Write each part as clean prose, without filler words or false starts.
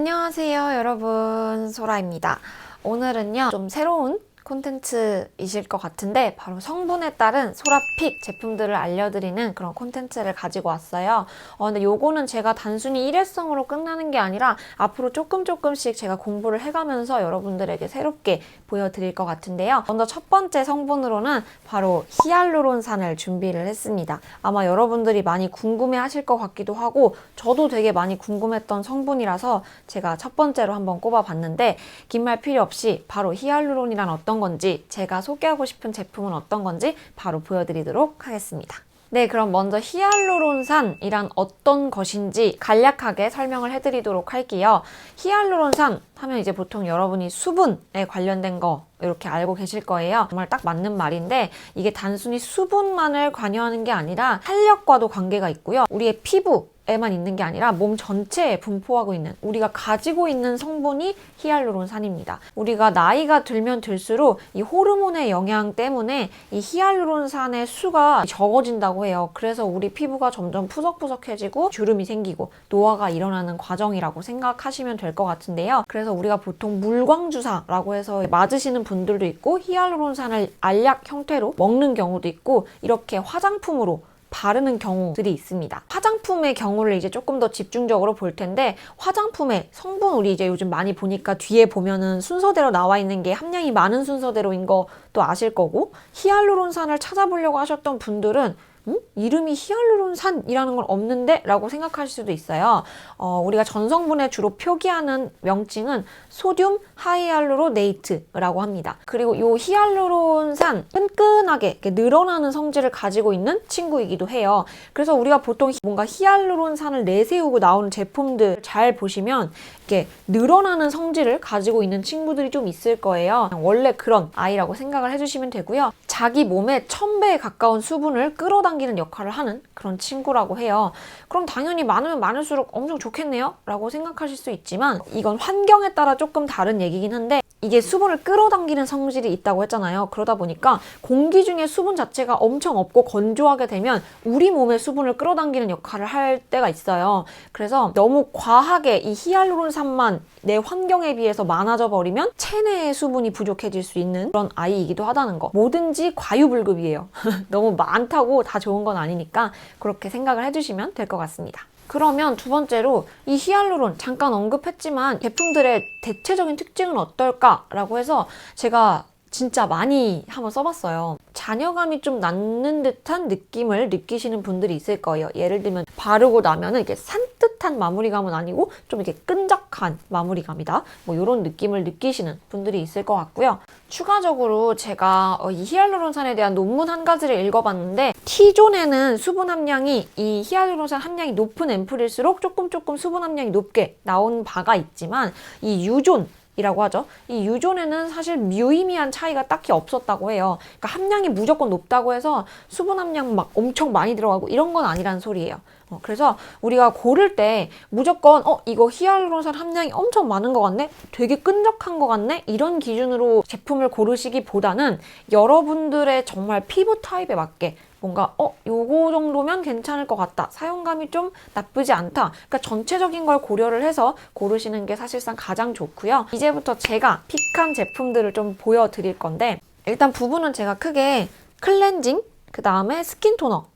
안녕하세요 여러분, 소라입니다. 오늘은요 좀 새로운 콘텐츠이실 것 같은데 바로 성분에 따른 소라픽 제품들을 알려드리는 그런 콘텐츠를 가지고 왔어요. 근데 요거는 제가 단순히 일회성으로 끝나는 게 아니라 앞으로 조금씩 제가 공부를 해가면서 여러분들에게 새롭게 보여드릴 것 같은데요. 먼저 첫 번째 성분으로는 바로 히알루론산을 준비를 했습니다. 아마 여러분들이 많이 궁금해 하실 것 같기도 하고 저도 되게 많이 궁금했던 성분이라서 제가 첫 번째로 한번 꼽아봤는데 긴 말 필요 없이 바로 히알루론이란 어떤 건지, 제가 소개하고 싶은 제품은 어떤 건지 바로 보여드리도록 하겠습니다. 네, 그럼 먼저 히알루론산이란 어떤 것인지 간략하게 설명을 해드리도록 할게요. 히알루론산 하면 이제 보통 여러분이 수분에 관련된 거 이렇게 알고 계실 거예요. 정말 딱 맞는 말인데 이게 단순히 수분만을 관여하는 게 아니라 탄력과도 관계가 있고요. 우리의 피부에만 있는 게 아니라 몸 전체에 분포하고 있는, 우리가 가지고 있는 성분이 히알루론산입니다. 우리가 나이가 들면 들수록 이 호르몬의 영향 때문에 이 히알루론산의 수가 적어진다고 해요. 그래서 우리 피부가 점점 푸석푸석해지고 주름이 생기고 노화가 일어나는 과정이라고 생각하시면 될 것 같은데요. 그래서 우리가 보통 물광주사라고 해서 맞으시는 분들도 있고 히알루론산을 알약 형태로 먹는 경우도 있고 이렇게 화장품으로 바르는 경우들이 있습니다. 화장품의 경우를 이제 조금 더 집중적으로 볼 텐데, 화장품의 성분 우리 이제 요즘 많이 보니까 뒤에 보면은 순서대로 나와 있는 게 함량이 많은 순서대로인 것도 아실 거고, 히알루론산을 찾아보려고 하셨던 분들은 이름이 히알루론산이라는 건 없는데? 라고 생각하실 수도 있어요. 우리가 전성분에 주로 표기하는 명칭은 소듐 하이알루로네이트라고 합니다. 그리고 이 히알루론산 끈끈하게 이렇게 늘어나는 성질을 가지고 있는 친구이기도 해요. 그래서 우리가 보통 뭔가 히알루론산을 내세우고 나오는 제품들 잘 보시면 이렇게 늘어나는 성질을 가지고 있는 친구들이 좀 있을 거예요. 원래 그런 아이라고 생각을 해주시면 되고요. 자기 몸의 1000배에 가까운 수분을 끌어당기는 역할을 하는 그런 친구라고 해요. 그럼 당연히 많으면 많을수록 엄청 좋겠네요? 라고 생각하실 수 있지만 이건 환경에 따라 조금 다른 얘기긴 한데, 이게 수분을 끌어당기는 성질이 있다고 했잖아요. 그러다 보니까 공기 중에 수분 자체가 엄청 없고 건조하게 되면 우리 몸의 수분을 끌어당기는 역할을 할 때가 있어요. 그래서 너무 과하게 이 히알루론산만 내 환경에 비해서 많아져 버리면 체내의 수분이 부족해질 수 있는 그런 아이이기도 하다는 거. 뭐든지 과유불급이에요. 너무 많다고 다 좋은 건 아니니까 그렇게 생각을 해주시면 될 것 같습니다. 그러면 두 번째로 이 히알루론 잠깐 언급했지만 제품들의 대체적인 특징은 어떨까라고 해서 제가 진짜 많이 한번 써봤어요. 잔여감이 좀 남는 듯한 느낌을 느끼시는 분들이 있을 거예요. 예를 들면 바르고 나면은 이렇게 산뜻한 마무리감은 아니고 좀 이렇게 끈적한 마무리감이다. 뭐 이런 느낌을 느끼시는 분들이 있을 것 같고요. 추가적으로 제가 이 히알루론산에 대한 논문 한 가지를 읽어봤는데, T존에는 수분 함량이 이 히알루론산 함량이 높은 앰플일수록 조금 수분 함량이 높게 나온 바가 있지만 이 U존 이라고 하죠. 이 유존에는 사실 무의미한 차이가 딱히 없었다고 해요. 그러니까 함량이 무조건 높다고 해서 수분 함량 막 엄청 많이 들어가고 이런 건 아니라는 소리예요. 그래서 우리가 고를 때 무조건 이거 히알루론산 함량이 엄청 많은 것 같네? 되게 끈적한 것 같네? 이런 기준으로 제품을 고르시기보다는 여러분들의 정말 피부 타입에 맞게 뭔가 요거 정도면 괜찮을 것 같다, 사용감이 좀 나쁘지 않다, 그러니까 전체적인 걸 고려를 해서 고르시는 게 사실상 가장 좋고요. 이제부터 제가 픽한 제품들을 좀 보여드릴 건데, 일단 부분은 제가 크게 클렌징, 그 다음에 스킨 토너,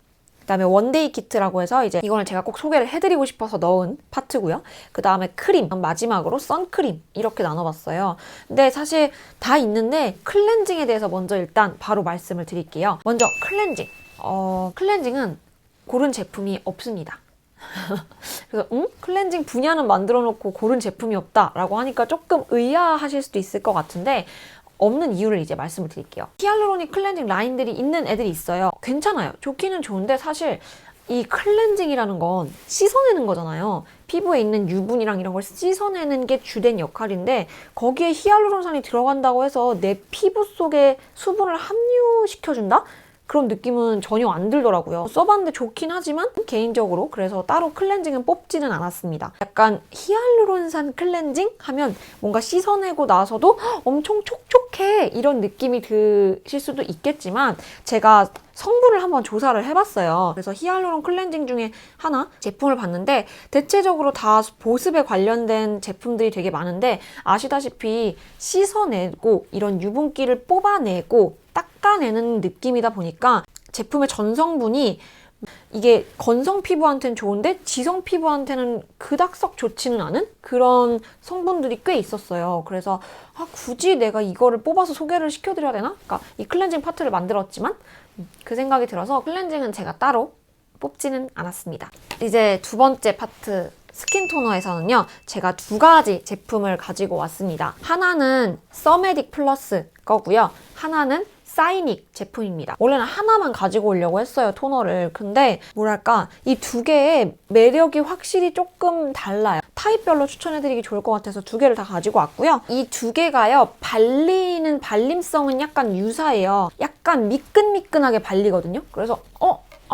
그 다음에 원데이 키트라고 해서 이제 이거는 제가 꼭 소개를 해드리고 싶어서 넣은 파트고요. 그 다음에 크림, 마지막으로 선크림 이렇게 나눠봤어요. 근데 사실 다 있는데 클렌징에 대해서 먼저 일단 바로 말씀을 드릴게요. 먼저 클렌징. 클렌징은 고른 제품이 없습니다. 그래서 클렌징 분야는 만들어 놓고 고른 제품이 없다라고 하니까 조금 의아하실 수도 있을 것 같은데, 없는 이유를 이제 말씀을 드릴게요. 히알루로닉 클렌징 라인들이 있는 애들이 있어요. 괜찮아요. 좋기는 좋은데 사실 이 클렌징이라는 건 씻어내는 거잖아요. 피부에 있는 유분이랑 이런 걸 씻어내는 게 주된 역할인데, 거기에 히알루론산이 들어간다고 해서 내 피부 속에 수분을 함유시켜준다? 그런 느낌은 전혀 안 들더라고요. 써봤는데 좋긴 하지만 개인적으로 그래서 따로 클렌징은 뽑지는 않았습니다. 약간 히알루론산 클렌징 하면 뭔가 씻어내고 나서도 엄청 촉촉해 어떡해 이런 느낌이 드실 수도 있겠지만 제가 성분을 한번 조사를 해봤어요. 그래서 히알루론 클렌징 중에 하나 제품을 봤는데 대체적으로 다 보습에 관련된 제품들이 되게 많은데 아시다시피 씻어내고 이런 유분기를 뽑아내고 닦아내는 느낌이다 보니까 제품의 전성분이 이게 건성 피부한테는 좋은데 지성 피부한테는 그닥 썩 좋지는 않은 그런 성분들이 꽤 있었어요. 그래서 굳이 내가 이거를 뽑아서 소개를 시켜드려야 되나? 그러니까 이 클렌징 파트를 만들었지만 그 생각이 들어서 클렌징은 제가 따로 뽑지는 않았습니다. 이제 두 번째 파트 스킨 토너에서는요, 제가 두 가지 제품을 가지고 왔습니다. 하나는 서메딕 플러스 거고요. 하나는 사이닉 제품입니다. 원래는 하나만 가지고 오려고 했어요, 토너를. 근데 뭐랄까 이 두 개의 매력이 확실히 조금 달라요. 타입별로 추천해드리기 좋을 것 같아서 두 개를 다 가지고 왔고요. 이 두 개가요, 발리는 발림성은 약간 유사해요. 약간 미끈미끈하게 발리거든요. 그래서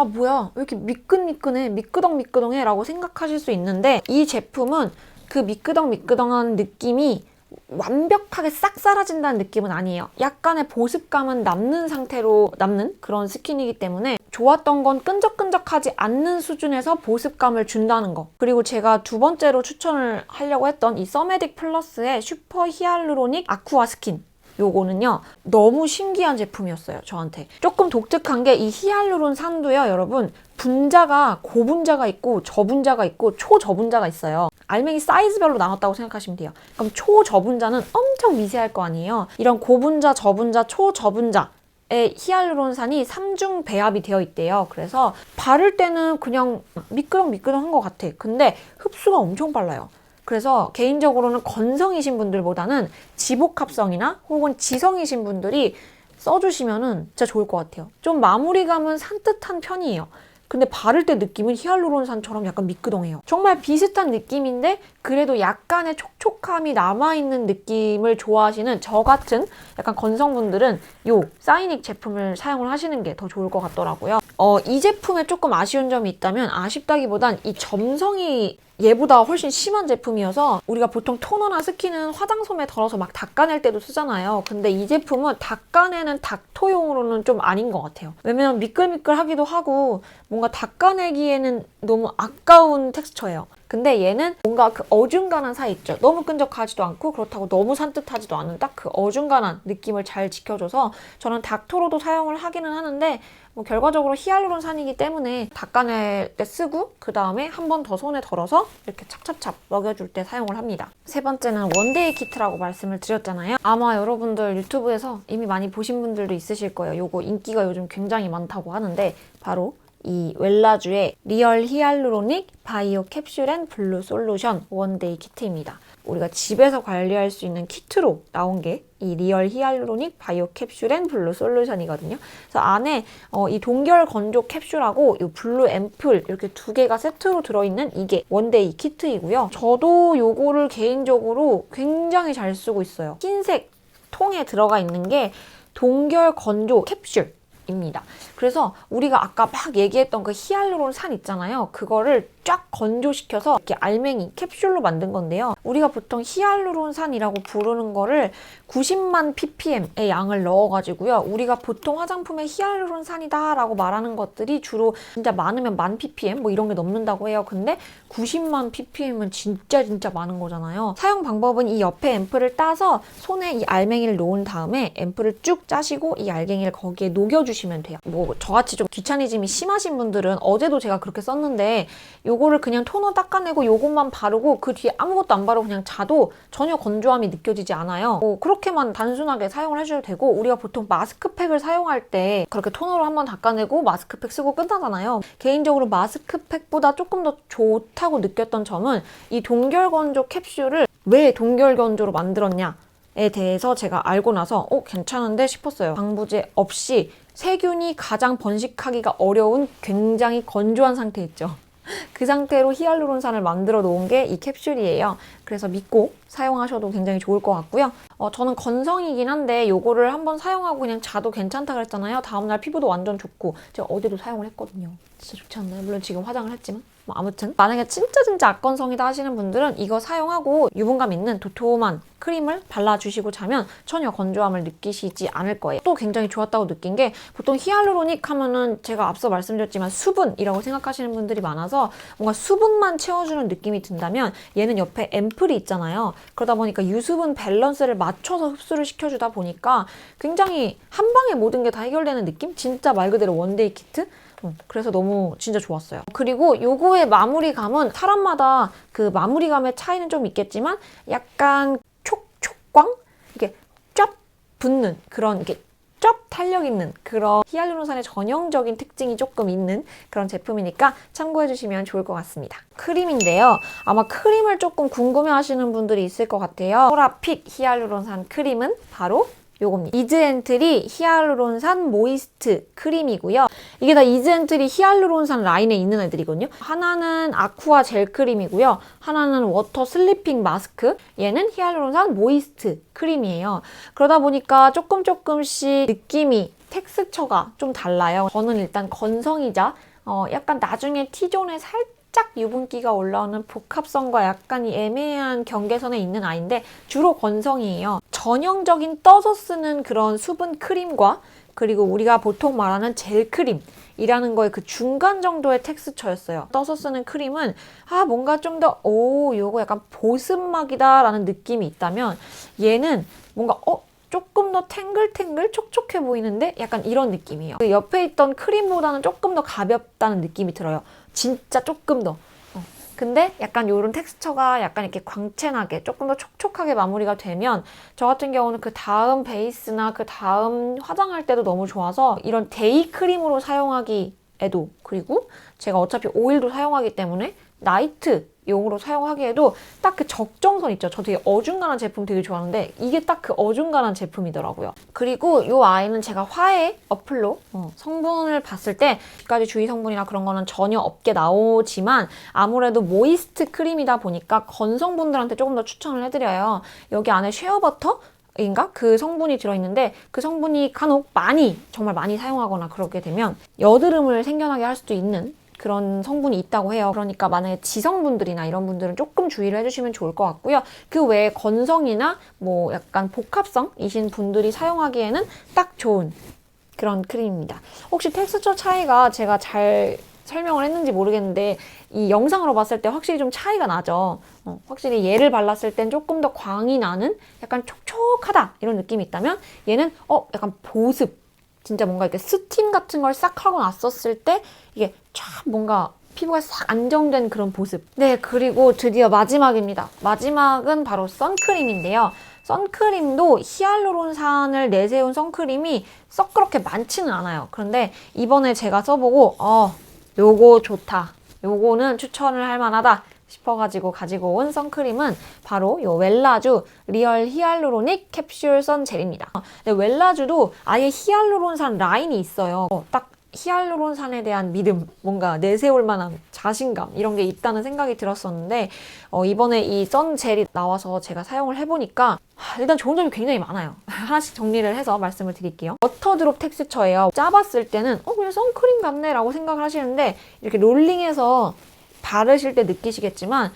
뭐야 왜 이렇게 미끈미끈해 미끄덩미끄덩해 라고 생각하실 수 있는데 이 제품은 그 미끄덩미끄덩한 느낌이 완벽하게 싹 사라진다는 느낌은 아니에요. 약간의 보습감은 남는 상태로 남는 그런 스킨이기 때문에 좋았던 건 끈적끈적하지 않는 수준에서 보습감을 준다는 거. 그리고 제가 두 번째로 추천을 하려고 했던 이 서메딕 플러스의 슈퍼 히알루로닉 아쿠아 스킨, 요거는요 너무 신기한 제품이었어요. 저한테 조금 독특한 게 이 히알루론 산도요 여러분, 분자가 고분자가 있고 저분자가 있고 초저분자가 있어요. 알맹이 사이즈별로 나눴다고 생각하시면 돼요. 그럼 초저분자는 엄청 미세할 거 아니에요. 이런 고분자, 저분자, 초저분자의 히알루론산이 3중 배합이 되어 있대요. 그래서 바를 때는 그냥 미끄덩미끄덩한 것 같아. 근데 흡수가 엄청 빨라요. 그래서 개인적으로는 건성이신 분들보다는 지복합성이나 혹은 지성이신 분들이 써주시면은 진짜 좋을 것 같아요. 좀 마무리감은 산뜻한 편이에요. 근데 바를 때 느낌은 히알루론산처럼 약간 미끄덩해요. 정말 비슷한 느낌인데 그래도 약간의 촉촉함이 남아있는 느낌을 좋아하시는 저 같은 약간 건성분들은 요 사이닉 제품을 사용을 하시는 게 더 좋을 것 같더라고요. 이 제품에 조금 아쉬운 점이 있다면, 아쉽다기보단 이 점성이 얘보다 훨씬 심한 제품이어서 우리가 보통 토너나 스킨은 화장솜에 덜어서 막 닦아낼 때도 쓰잖아요. 근데 이 제품은 닦아내는 닥터용으로는 좀 아닌 것 같아요. 왜냐면 미끌미끌하기도 하고 뭔가 닦아내기에는 너무 아까운 텍스처예요. 근데 얘는 뭔가 그 어중간한 사이 있죠. 너무 끈적하지도 않고 그렇다고 너무 산뜻하지도 않은 딱 그 어중간한 느낌을 잘 지켜줘서 저는 닥터로도 사용을 하기는 하는데 뭐 결과적으로 히알루론산이기 때문에 닦아낼 때 쓰고 그 다음에 한 번 더 손에 덜어서 이렇게 찹찹찹 먹여줄 때 사용을 합니다. 세 번째는 원데이 키트라고 말씀을 드렸잖아요. 아마 여러분들 유튜브에서 이미 많이 보신 분들도 있으실 거예요. 요거 인기가 요즘 굉장히 많다고 하는데 바로 이 웰라주의 리얼 히알루로닉 바이오 캡슐 앤 블루 솔루션 원데이 키트입니다. 우리가 집에서 관리할 수 있는 키트로 나온 게 이 리얼 히알루로닉 바이오 캡슐 앤 블루 솔루션이거든요. 그래서 안에 이 동결 건조 캡슐하고 이 블루 앰플 이렇게 두 개가 세트로 들어있는 이게 원데이 키트이고요. 저도 요거를 개인적으로 굉장히 잘 쓰고 있어요. 흰색 통에 들어가 있는 게 동결 건조 캡슐 입니다. 그래서 우리가 아까 막 얘기했던 그 히알루론 산 있잖아요. 그거를 쫙 건조시켜서 이렇게 알맹이 캡슐로 만든 건데요. 우리가 보통 히알루론 산이라고 부르는 거를 90만 ppm의 양을 넣어가지고요. 우리가 보통 화장품에 히알루론 산이다 라고 말하는 것들이 주로 진짜 많으면 1000 ppm 뭐 이런 게 넘는다고 해요. 근데 90만 ppm은 진짜 많은 거잖아요. 사용 방법은 이 옆에 앰플을 따서 손에 이 알맹이를 놓은 다음에 앰플을 쭉 짜시고 이 알갱이를 거기에 녹여주시면 돼요. 뭐 저같이 좀 귀차니즘이 심하신 분들은 어제도 제가 그렇게 썼는데 요거를 그냥 토너 닦아내고 요것만 바르고 그 뒤에 아무것도 안 바르고 그냥 자도 전혀 건조함이 느껴지지 않아요. 그렇게만 단순하게 사용을 해줘도 되고, 우리가 보통 마스크팩을 사용할 때 그렇게 토너로 한번 닦아내고 마스크팩 쓰고 끝나잖아요. 개인적으로 마스크팩보다 조금 더 좋다고 느꼈던 점은 이 동결건조 캡슐을 왜 동결건조로 만들었냐에 대해서 제가 알고 나서 괜찮은데 싶었어요. 방부제 없이 세균이 가장 번식하기가 어려운 굉장히 건조한 상태 있죠. 그 상태로 히알루론산을 만들어 놓은 게 이 캡슐이에요. 그래서 믿고 사용하셔도 굉장히 좋을 것 같고요. 저는 건성이긴 한데 요거를 한번 사용하고 그냥 자도 괜찮다 그랬잖아요. 다음날 피부도 완전 좋고 제가 어제도 사용을 했거든요. 진짜 좋지 않나요? 물론 지금 화장을 했지만 뭐 아무튼 만약에 진짜 악건성이다 하시는 분들은 이거 사용하고 유분감 있는 도톰한 크림을 발라주시고 자면 전혀 건조함을 느끼시지 않을 거예요. 또 굉장히 좋았다고 느낀 게 보통 히알루로닉 하면은 제가 앞서 말씀드렸지만 수분이라고 생각하시는 분들이 많아서 뭔가 수분만 채워주는 느낌이 든다면 얘는 옆에 앰플이 있잖아요. 그러다 보니까 유수분 밸런스를 맞춰서 흡수를 시켜주다 보니까 굉장히 한 방에 모든 게 다 해결되는 느낌? 진짜 말 그대로 원데이 키트? 그래서 너무 진짜 좋았어요. 그리고 요거의 마무리감은 사람마다 그 마무리감의 차이는 좀 있겠지만 약간 촉촉광? 이게 쫙 붙는 그런 이렇게 쫙 탄력 있는 그런 히알루론산의 전형적인 특징이 조금 있는 그런 제품이니까 참고해 주시면 좋을 것 같습니다. 크림인데요. 아마 크림을 조금 궁금해 하시는 분들이 있을 것 같아요. 소라픽 히알루론산 크림은 바로 요겁니다. 이즈엔트리 히알루론산 모이스트 크림이고요. 이게 다 이즈엔트리 히알루론산 라인에 있는 애들이거든요. 하나는 아쿠아 젤 크림이고요. 하나는 워터 슬리핑 마스크. 얘는 히알루론산 모이스트 크림이에요. 그러다 보니까 조금씩 느낌이 텍스처가 좀 달라요. 저는 일단 건성이자 약간 나중에 T존에 살짝 유분기가 올라오는 복합성과 약간 이 애매한 경계선에 있는 아이인데 주로 건성이에요. 전형적인 떠서 쓰는 그런 수분 크림과 그리고 우리가 보통 말하는 젤 크림이라는 거의 그 중간 정도의 텍스처였어요. 떠서 쓰는 크림은 뭔가 좀 더 요거 약간 보습막이다 라는 느낌이 있다면 얘는 뭔가 조금 더 탱글탱글 촉촉해 보이는데 약간 이런 느낌이에요. 그 옆에 있던 크림보다는 조금 더 가볍다는 느낌이 들어요. 진짜 조금 더. 근데 약간 이런 텍스처가 약간 이렇게 광채나게 조금 더 촉촉하게 마무리가 되면 저 같은 경우는 그 다음 베이스나 그 다음 화장할 때도 너무 좋아서 이런 데이 크림으로 사용하기에도 그리고 제가 어차피 오일도 사용하기 때문에 나이트 용으로 사용하기에도 딱 그 적정선 있죠. 저 되게 어중간한 제품 되게 좋아하는데 이게 딱 그 어중간한 제품이더라고요. 그리고 이 아이는 제가 화해 어플로 성분을 봤을 때 까지 주의 성분이나 그런 거는 전혀 없게 나오지만 아무래도 모이스트 크림이다 보니까 건성분들한테 조금 더 추천을 해드려요. 여기 안에 쉐어버터 인가? 그 성분이 들어있는데 그 성분이 간혹 정말 많이 사용하거나 그러게 되면 여드름을 생겨나게 할 수도 있는 그런 성분이 있다고 해요. 그러니까 만약에 지성분들이나 이런 분들은 조금 주의를 해주시면 좋을 것 같고요. 그 외에 건성이나 뭐 약간 복합성이신 분들이 사용하기에는 딱 좋은 그런 크림입니다. 혹시 텍스처 차이가 제가 잘 설명을 했는지 모르겠는데 이 영상으로 봤을 때 확실히 좀 차이가 나죠. 확실히 얘를 발랐을 땐 조금 더 광이 나는 약간 촉촉하다 이런 느낌이 있다면 얘는 약간 보습 진짜 뭔가 이렇게 스팀 같은 걸 싹 하고 났었을 때 이게 쫙 뭔가 피부가 싹 안정된 그런 보습. 네, 그리고 드디어 마지막입니다. 마지막은 바로 선크림인데요. 선크림도 히알루론산을 내세운 선크림이 썩 그렇게 많지는 않아요. 그런데 이번에 제가 써보고 요거 좋다. 요거는 추천을 할 만하다 싶어가지고 가지고 온 선크림은 바로 요 웰라쥬 리얼 히알루로닉 캡슐 선젤입니다. 웰라쥬도 아예 히알루론산 라인이 있어요. 딱 히알루론산에 대한 믿음, 뭔가 내세울 만한 자신감 이런 게 있다는 생각이 들었었는데 이번에 이 선젤이 나와서 제가 사용을 해보니까 일단 좋은 점이 굉장히 많아요. 하나씩 정리를 해서 말씀을 드릴게요. 워터드롭 텍스처예요. 짜봤을 때는 그냥 선크림 같네 라고 생각을 하시는데 이렇게 롤링해서 바르실 때 느끼시겠지만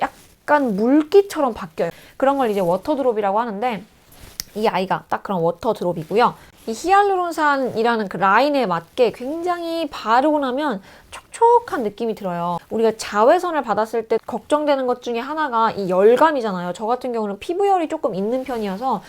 약간 물기처럼 바뀌어요. 그런 걸 이제 워터드롭이라고 하는데 이 아이가 딱 그런 워터드롭이고요. 이 히알루론산이라는 그 라인에 맞게 굉장히 바르고 나면 촉촉한 느낌이 들어요. 우리가 자외선을 받았을 때 걱정되는 것 중에 하나가 이 열감이잖아요. 저 같은 경우는 피부열이 조금 있는 편이어서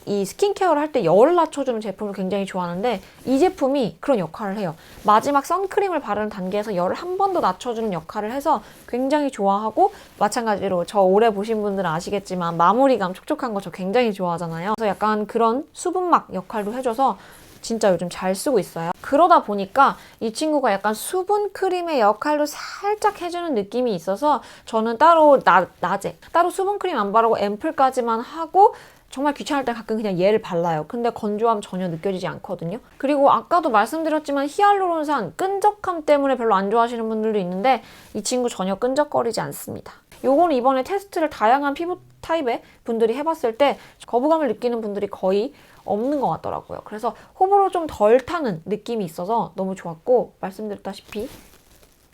이 스킨케어를 할 때 열을 낮춰주는 제품을 굉장히 좋아하는데 이 제품이 그런 역할을 해요. 마지막 선크림을 바르는 단계에서 열을 한 번 더 낮춰주는 역할을 해서 굉장히 좋아하고 마찬가지로 저 오래 보신 분들은 아시겠지만 마무리감 촉촉한 거 저 굉장히 좋아하잖아요. 그래서 약간 그런 수분막 역할도 해줘서 진짜 요즘 잘 쓰고 있어요. 그러다 보니까 이 친구가 약간 수분 크림의 역할도 살짝 해주는 느낌이 있어서 저는 따로 낮에 따로 수분 크림 안 바르고 앰플까지만 하고 정말 귀찮을 때 가끔 그냥 얘를 발라요. 근데 건조함 전혀 느껴지지 않거든요. 그리고 아까도 말씀드렸지만 히알루론산 끈적함 때문에 별로 안 좋아하시는 분들도 있는데 이 친구 전혀 끈적거리지 않습니다. 요거는 이번에 테스트를 다양한 피부 타입의 분들이 해봤을 때 거부감을 느끼는 분들이 거의 없는 것 같더라고요. 그래서 호불호 좀 덜 타는 느낌이 있어서 너무 좋았고 말씀드렸다시피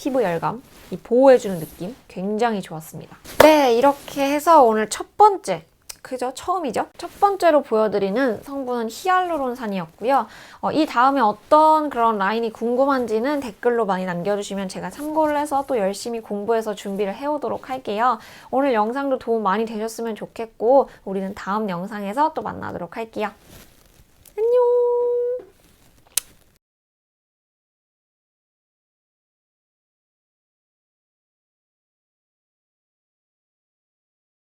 피부 열감, 이 보호해주는 느낌 굉장히 좋았습니다. 네, 이렇게 해서 오늘 첫 번째, 그죠? 처음이죠? 첫 번째로 보여드리는 성분은 히알루론산이었고요. 이 다음에 어떤 그런 라인이 궁금한지는 댓글로 많이 남겨주시면 제가 참고를 해서 또 열심히 공부해서 준비를 해오도록 할게요. 오늘 영상도 도움 많이 되셨으면 좋겠고 우리는 다음 영상에서 또 만나도록 할게요. 안녕!